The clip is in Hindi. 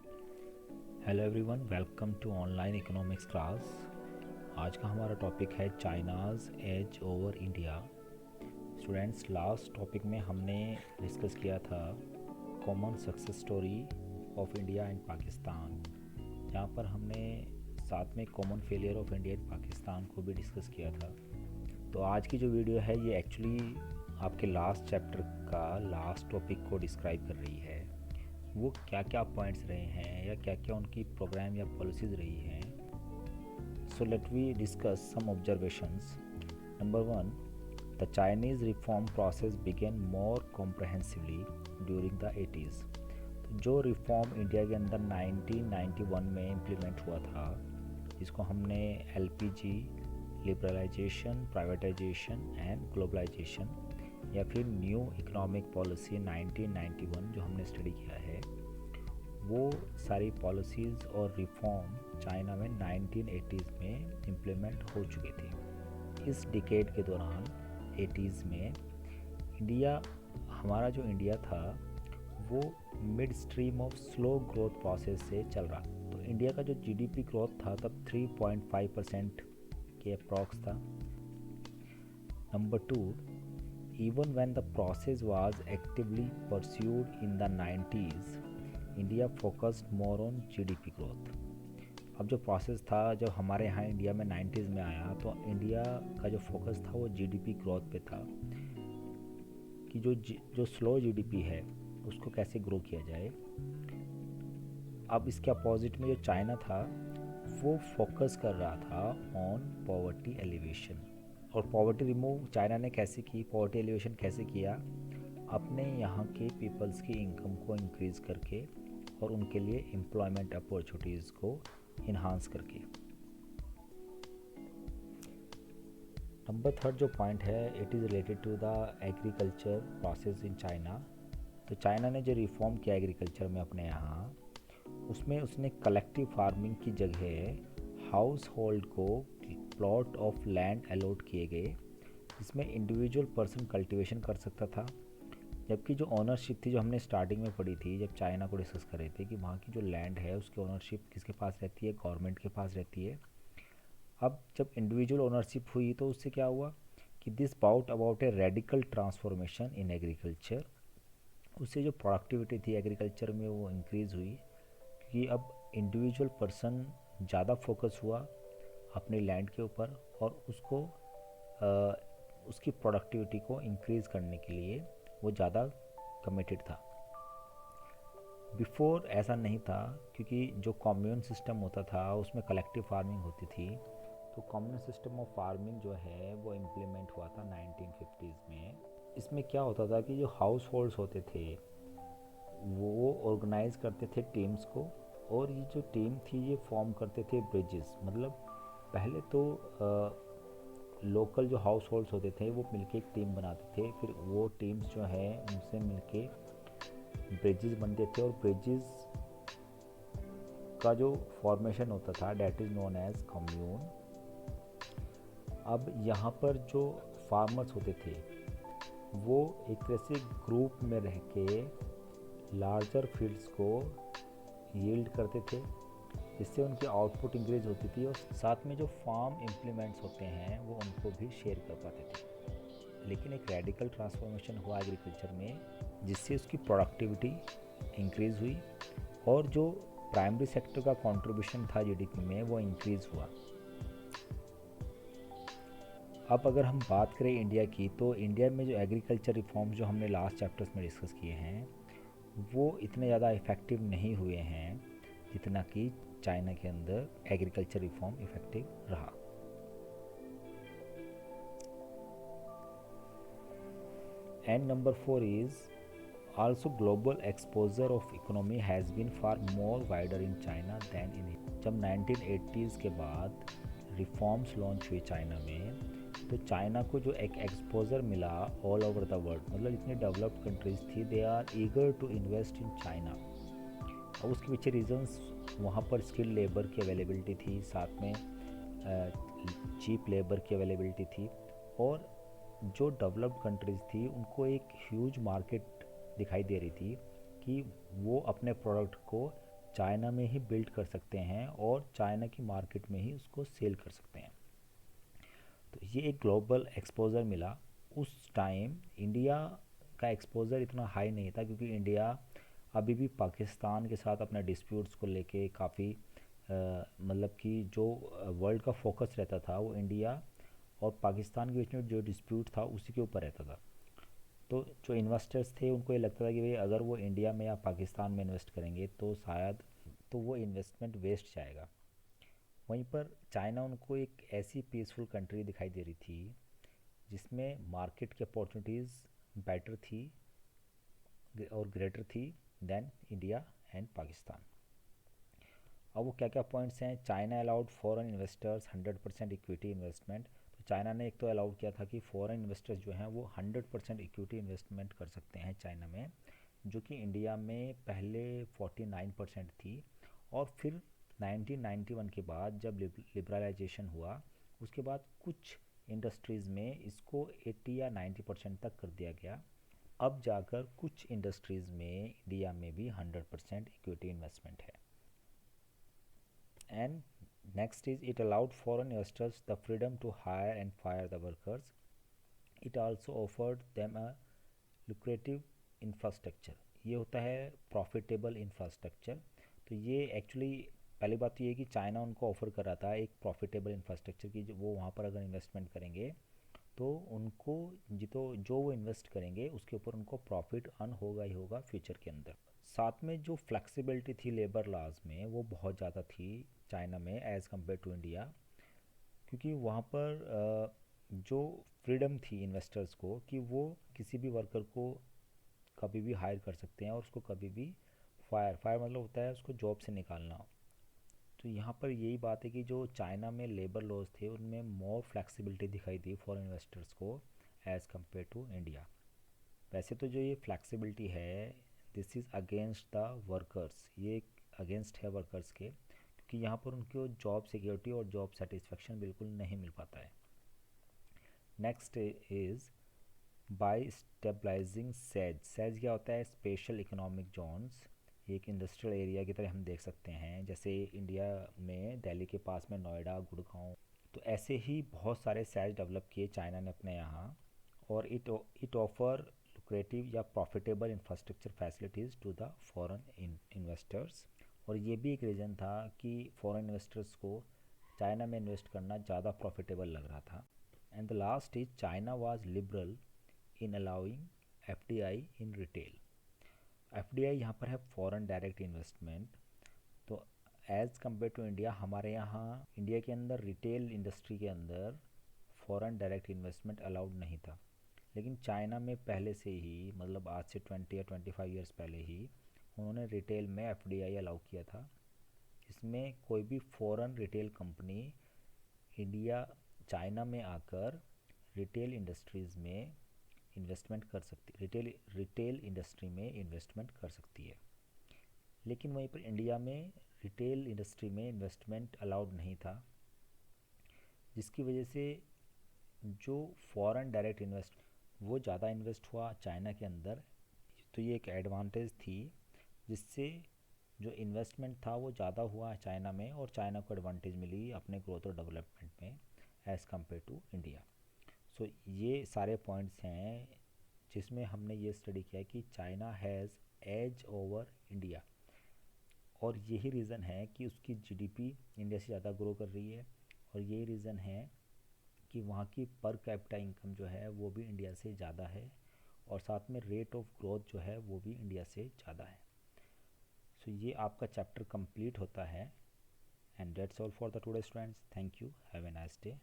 Hello everyone, welcome to online economics class. आज का हमारा टॉपिक है China's edge over India. Students, last topic में हमने डिस्कस किया था common success story of India and Pakistan, जहाँ पर हमने साथ में common failure of India and Pakistan को भी डिस्कस किया था। तो आज की जो वीडियो है ये एक्चुअली आपके लास्ट चैप्टर का लास्ट टॉपिक को डिस्क्राइब कर रही है। वो क्या क्या पॉइंट्स रहे हैं या क्या क्या उनकी प्रोग्राम या पॉलिसीज़ रही हैं। So let we discuss some observations. Number one, the Chinese reform process began more comprehensively during the 80s। तो जो रिफॉर्म इंडिया के अंदर 1991 में इम्प्लीमेंट हुआ था, जिसको हमने LPG, liberalization, privatization and globalization या फिर न्यू इकोनॉमिक पॉलिसी 1991 जो हमने स्टडी किया है, वो सारी पॉलिसीज़ और रिफॉर्म चाइना में 1980s में इम्प्लीमेंट हो चुके थे। इस डिकेड के दौरान 80s में हमारा जो इंडिया था वो mid stream of slow growth process से चल रहा। तो इंडिया का जो जीडीपी ग्रोथ था तब 3.5% के अप्रॉक्स था। Number two, even when the process was actively pursued in the 90s, India focused more on GDP growth। अब जो प्रोसेस था जब हमारे यहाँ इंडिया में 90s में आया तो इंडिया का जो फोकस था वो जीडीपी ग्रोथ पे था कि जो स्लो जीडीपी है उसको कैसे ग्रो किया जाए। अब इसके अपोजिट में जो चाइना था वो फोकस कर रहा था ऑन पॉवर्टी एलिवेशन। और पॉवर्टी रिमूव चाइना ने कैसे की, पॉवर्टी एलिवेशन कैसे किया, अपने यहाँ के पीपल्स की इनकम को इंक्रीज़ करके और उनके लिए एम्प्लॉयमेंट अपॉर्चुनिटीज़ को इन्हांस करके। नंबर थर्ड जो पॉइंट है, it is related to the agriculture process in China. तो चाइना ने जो रिफॉर्म किया एग्रीकल्चर में अपने यहाँ, उसमें उसने कलेक्टिव फार्मिंग की जगह हाउस होल्ड को प्लॉट ऑफ लैंड अलॉट किए गए, जिसमें इंडिविजुअल पर्सन कल्टीवेशन कर सकता था। जबकि जो ओनरशिप थी, जो हमने स्टार्टिंग में पढ़ी थी जब चाइना को डिस्कस कर रहे थे, कि वहाँ की जो लैंड है उसकी ओनरशिप किसके पास रहती है, गवर्नमेंट के पास रहती है। अब जब इंडिविजुअल ओनरशिप हुई तो उससे क्या हुआ कि this brought about a radical transformation in agriculture. उससे जो प्रोडक्टिविटी थी एग्रीकल्चर में वो इंक्रीज़ हुई, क्योंकि अब इंडिविजुअल पर्सन ज़्यादा फोकस हुआ अपनी लैंड के ऊपर और उसकी प्रोडक्टिविटी को इंक्रीज़ करने के लिए वो ज़्यादा कमिटेड था। बिफोर ऐसा नहीं था, क्योंकि जो कम्यून सिस्टम होता था उसमें कलेक्टिव फार्मिंग होती थी। तो कम्यून सिस्टम ऑफ फार्मिंग जो है वो इम्प्लीमेंट हुआ था 1950s में। इसमें क्या होता था कि जो हाउस होल्ड्स होते थे वो ऑर्गेनाइज करते थे टीम्स को, और ये जो टीम थी ये फॉर्म करते थे ब्रिजेस। मतलब पहले तो लोकल जो हाउस होल्ड्स होते थे वो मिलके एक टीम बनाते थे, फिर वो टीम्स जो है उनसे मिलके ब्रिजेस बनते थे, और ब्रिजेस का जो फॉर्मेशन होता था that is known as commune. अब यहाँ पर जो फार्मर्स होते थे वो एक तरह से ग्रुप में रह के लार्जर फील्ड्स को यील्ड करते थे, जिससे उनकी आउटपुट इंक्रीज होती थी, और साथ में जो फार्म इम्प्लीमेंट्स होते हैं वो उनको भी शेयर कर पाते थे। लेकिन एक रेडिकल ट्रांसफॉर्मेशन हुआ एग्रीकल्चर में, जिससे उसकी प्रोडक्टिविटी इंक्रीज़ हुई और जो प्राइमरी सेक्टर का कंट्रीब्यूशन था जीडीपी में वो इंक्रीज़ हुआ। अब अगर हम बात करें इंडिया की, तो इंडिया में जो एग्रीकल्चर रिफॉर्म्स जो हमने लास्ट चैप्टर्स में डिस्कस किए हैं वो इतने ज़्यादा इफ़ेक्टिव नहीं हुए हैं जितना कि चाइना के अंदर एग्रीकल्चर रिफॉर्म इफ़ेक्टिव रहा। And number four is also global exposure of economy has been far more wider in China than in India. जब 1980s के बाद रिफॉर्म्स लॉन्च हुए चाइना में, तो चाइना को जो एक एक्सपोजर मिला ऑल ओवर द वर्ल्ड, मतलब इतनी डेवलप्ड कंट्रीज थी, they are eager to invest in China. अब उसके पीछे रीजंस, वहाँ पर स्किल्ड लेबर की अवेलेबिलिटी थी, साथ में चीप लेबर की अवेलेबिलिटी थी, और जो डेवलप्ड कंट्रीज़ थी उनको एक ह्यूज मार्केट दिखाई दे रही थी कि वो अपने प्रोडक्ट को चाइना में ही बिल्ड कर सकते हैं और चाइना की मार्केट में ही उसको सेल कर सकते हैं। तो ये एक ग्लोबल एक्सपोज़र मिला। उस टाइम इंडिया का एक्सपोज़र इतना हाई नहीं था, क्योंकि इंडिया अभी भी पाकिस्तान के साथ अपने डिस्प्यूट्स को लेके काफ़ी मतलब कि जो वर्ल्ड का फोकस रहता था वो इंडिया और पाकिस्तान के बीच में जो डिस्प्यूट था उसी के ऊपर रहता था। तो जो इन्वेस्टर्स थे उनको ये लगता था कि भाई अगर वो इंडिया में या पाकिस्तान में इन्वेस्ट करेंगे तो शायद तो वो इन्वेस्टमेंट वेस्ट जाएगा। वहीं पर चाइना उनको एक ऐसी पीसफुल कंट्री दिखाई दे रही थी जिसमें मार्केट की अपॉर्चुनिटीज़ बेटर थी और ग्रेटर थी देन इंडिया एंड पाकिस्तान। अब वो क्या क्या पॉइंट्स हैं? China allowed foreign investors 100% equity investment. तो चाइना ने एक तो अलाउड किया था कि फॉरेन इन्वेस्टर्स जो हैं वो 100% इक्विटी इन्वेस्टमेंट कर सकते हैं चाइना में, जो कि इंडिया में पहले 49% थी। और फिर 1991 के बाद जब लिबरलाइजेशन हुआ उसके बाद कुछ इंडस्ट्रीज़ में इसको 80 या 90% तक कर दिया गया। अब जाकर कुछ इंडस्ट्रीज़ में इंडिया में भी 100% इक्विटी इन्वेस्टमेंट है। And next is it allowed foreign investors the freedom to hire and fire the workers. It also offered them a lucrative infrastructure. ये होता है प्रॉफिटेबल इंफ्रास्ट्रक्चर। तो ये एक्चुअली पहली बात तो ये कि चाइना उनको ऑफ़र कर रहा था एक प्रॉफिटेबल इंफ्रास्ट्रक्चर की, जो वो वहाँ पर अगर इन्वेस्टमेंट करेंगे तो उनको जो वो इन्वेस्ट करेंगे उसके ऊपर उनको प्रॉफिट अर्न होगा ही होगा फ्यूचर के अंदर। साथ में जो फ्लेक्सिबिलिटी थी लेबर लॉज में वो बहुत ज़्यादा थी चाइना में एज़ कम्पेयर टू इंडिया, क्योंकि वहाँ पर जो फ्रीडम थी इन्वेस्टर्स को कि वो किसी भी वर्कर को कभी भी हायर कर सकते हैं और उसको कभी भी फायर मतलब होता है उसको जॉब से निकालना। तो यहाँ पर यही बात है कि जो चाइना में लेबर लॉज थे उनमें मोर फ्लेक्सिबिलिटी दिखाई दी फॉर इन्वेस्टर्स को एज़ कम्पेयर टू इंडिया। वैसे तो जो ये फ्लेक्सिबिलिटी है this is against the workers, ये अगेंस्ट है वर्कर्स के, क्योंकि यहाँ पर उनको जॉब सिक्योरिटी और जॉब सेटिस्फेक्शन बिल्कुल नहीं मिल पाता है। Next is by stabilizing SEZ. SEZ क्या होता है? Special economic zones. एक इंडस्ट्रियल एरिया की तरह हम देख सकते हैं, जैसे इंडिया में दिल्ली के पास में नोएडा, गुड़गांव, तो ऐसे ही बहुत सारे सेज डेवलप किए चाइना ने अपने यहाँ। और इट ऑफर लुक्रेटिव या profitable infrastructure facilities to the foreign investors. और ये भी एक रीज़न था कि फॉरेन इन्वेस्टर्स को चाइना में इन्वेस्ट करना ज़्यादा प्रॉफिटेबल लग रहा था। And the last is China was liberal in allowing FDI in retail. FDI यहाँ पर है फॉरेन डायरेक्ट इन्वेस्टमेंट। तो एज़ कम्पेयर टू इंडिया, हमारे यहाँ इंडिया के अंदर रिटेल इंडस्ट्री के अंदर फॉरेन डायरेक्ट इन्वेस्टमेंट अलाउड नहीं था, लेकिन चाइना में पहले से ही मतलब आज से 20 या 25 ईयर्स पहले ही उन्होंने रिटेल में एफडीआई अलाउ किया था, जिसमें कोई भी foreign retail company India China में आकर रिटेल इंडस्ट्रीज़ में इन्वेस्टमेंट कर सकती, रिटेल इंडस्ट्री में इन्वेस्टमेंट कर सकती है। लेकिन वहीं पर इंडिया में रिटेल इंडस्ट्री में इन्वेस्टमेंट अलाउड नहीं था, जिसकी वजह से जो फॉरेन डायरेक्ट इन्वेस्ट वो ज़्यादा इन्वेस्ट हुआ चाइना के अंदर। तो ये एक एडवांटेज थी, जिससे जो इन्वेस्टमेंट था वो ज़्यादा हुआ चाइना में और चाइना को एडवांटेज मिली अपने ग्रोथ और डेवलपमेंट में एज़ कम्पेयर टू इंडिया। सो ये सारे पॉइंट्स हैं जिसमें हमने ये स्टडी किया कि China has edge over India, और यही रीज़न है कि उसकी जीडीपी इंडिया से ज़्यादा ग्रो कर रही है, और यही रीज़न है कि वहाँ की पर कैपिटा इनकम जो है वो भी इंडिया से ज़्यादा है, और साथ में रेट ऑफ ग्रोथ जो है वो भी इंडिया से ज़्यादा है। सो ये आपका चैप्टर कंप्लीट होता है। And that's all for the today students. Thank you, have a nice day.